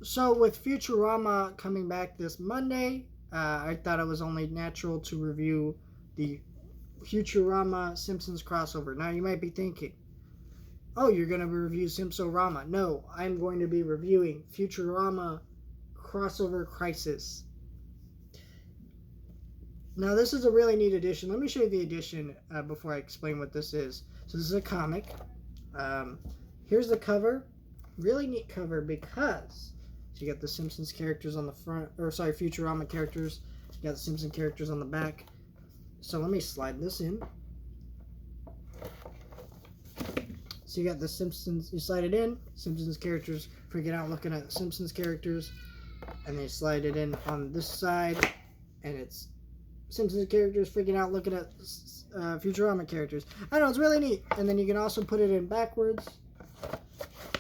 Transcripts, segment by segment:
So with Futurama coming back this Monday, I thought it was only natural to review the Futurama Simpsons crossover. Now you might be thinking, oh, you're going to review Simpsorama. No, I'm going to be reviewing Futurama Crossover Crisis. Now this is a really neat edition. Let me show you the edition before I explain what this is. So this is a comic. Here's the cover. Really neat cover because so you got the Simpsons characters on the front, or sorry, Futurama characters. You got the Simpsons characters on the back. So let me slide this in. So you got the Simpsons, you slide it in, Simpsons characters freaking out looking at Simpsons characters, and they slide it in on this side, and it's Simpsons characters freaking out looking at Futurama characters. I don't know, it's really neat. And then you can also put it in backwards,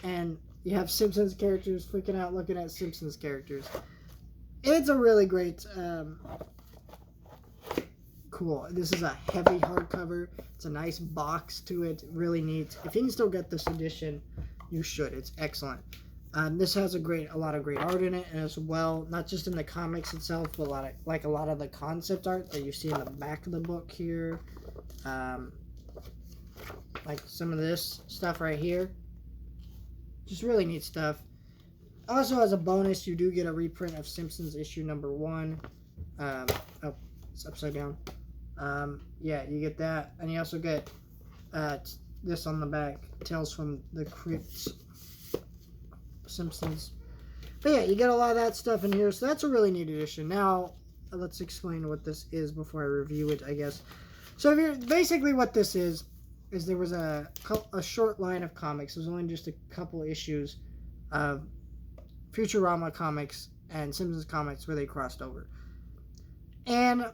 and you have Simpsons characters freaking out looking at Simpsons characters. It's a really great, cool. This is a heavy hardcover. It's a nice box to it. Really neat. If you can still get this edition, you should. It's excellent. This has a lot of great art in it as well. Not just in the comics itself, but a lot of the concept art that you see in the back of the book here. Like some of this stuff right here. Just really neat stuff. Also, as a bonus, you do get a reprint of Simpsons issue number 1. Oh, it's upside down. Yeah, you get that. And you also get this on the back. Tales from the Crypt Simpsons. But yeah, you get a lot of that stuff in here. So that's a really neat edition. Now, let's explain what this is before I review it, I guess. So basically what this is there was a short line of comics. It was only just a couple issues of Futurama comics and Simpsons comics where they crossed over. And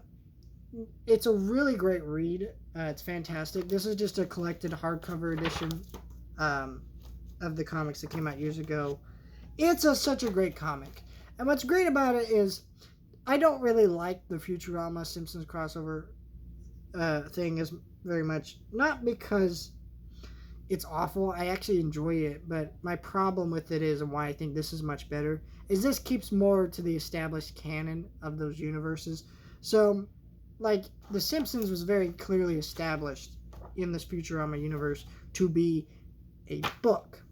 it's a really great read. It's fantastic. This is just a collected hardcover edition of the comics that came out years ago. It's such a great comic. And what's great about it is I don't really like the Futurama Simpsons crossover thing as very much. Not because it's awful. I actually enjoy it. But my problem with it is, and why I think this is much better, is this keeps more to the established canon of those universes. So, like, The Simpsons was very clearly established in this Futurama universe to be a book.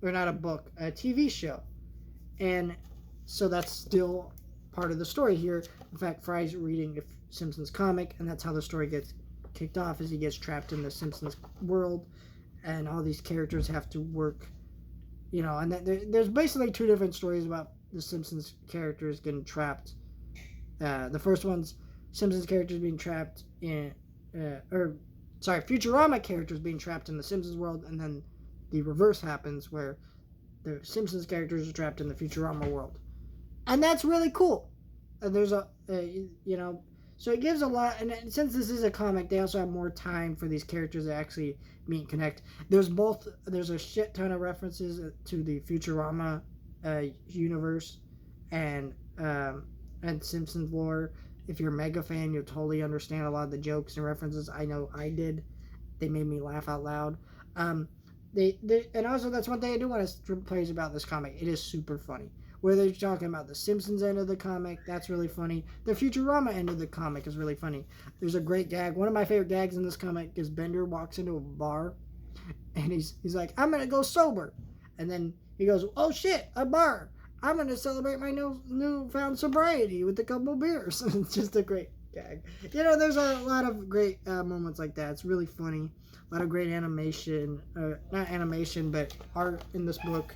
Or not a book, a TV show. And so that's still part of the story here. In fact, Fry's reading a Simpsons comic, and that's how the story gets kicked off, is he gets trapped in the Simpsons world, and all these characters have to work, you know, and there's basically 2 different stories about the Simpsons characters getting trapped. The first one's Simpsons characters being trapped in, Futurama characters being trapped in the Simpsons world, and then the reverse happens where the Simpsons characters are trapped in the Futurama world. And that's really cool. And there's so it gives a lot, and since this is a comic, they also have more time for these characters to actually meet and connect. There's a shit ton of references to the Futurama universe and Simpsons lore. If you're a mega fan, you'll totally understand a lot of the jokes and references. I know I did. They made me laugh out loud. And also, that's one thing I do want to praise about this comic. It is super funny. Whether you're talking about the Simpsons end of the comic, that's really funny. The Futurama end of the comic is really funny. There's a great gag. One of my favorite gags in this comic is Bender walks into a bar, and he's like, I'm going to go sober. And then he goes, oh shit, a bar. I'm going to celebrate my newfound sobriety with a couple beers. It's just a great gag. You know, there's a lot of great moments like that. It's really funny. A lot of great animation. Not animation, but art in this book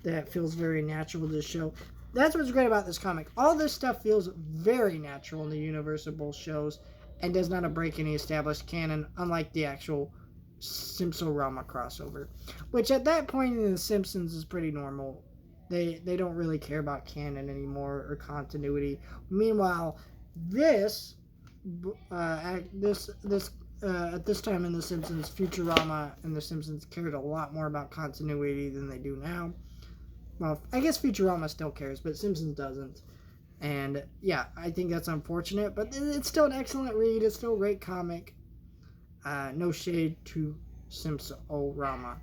that feels very natural to the show. That's what's great about this comic. All this stuff feels very natural in the universe of both shows and does not break any established canon, unlike the actual Simpsorama crossover, which at that point in The Simpsons is pretty normal. They don't really care about canon anymore or continuity. Meanwhile, this at this time in The Simpsons, Futurama and The Simpsons cared a lot more about continuity than they do now. Well, I guess Futurama still cares, but Simpsons doesn't. And yeah, I think that's unfortunate, but it's still an excellent read. It's still a great comic. No shade to Simpsorama.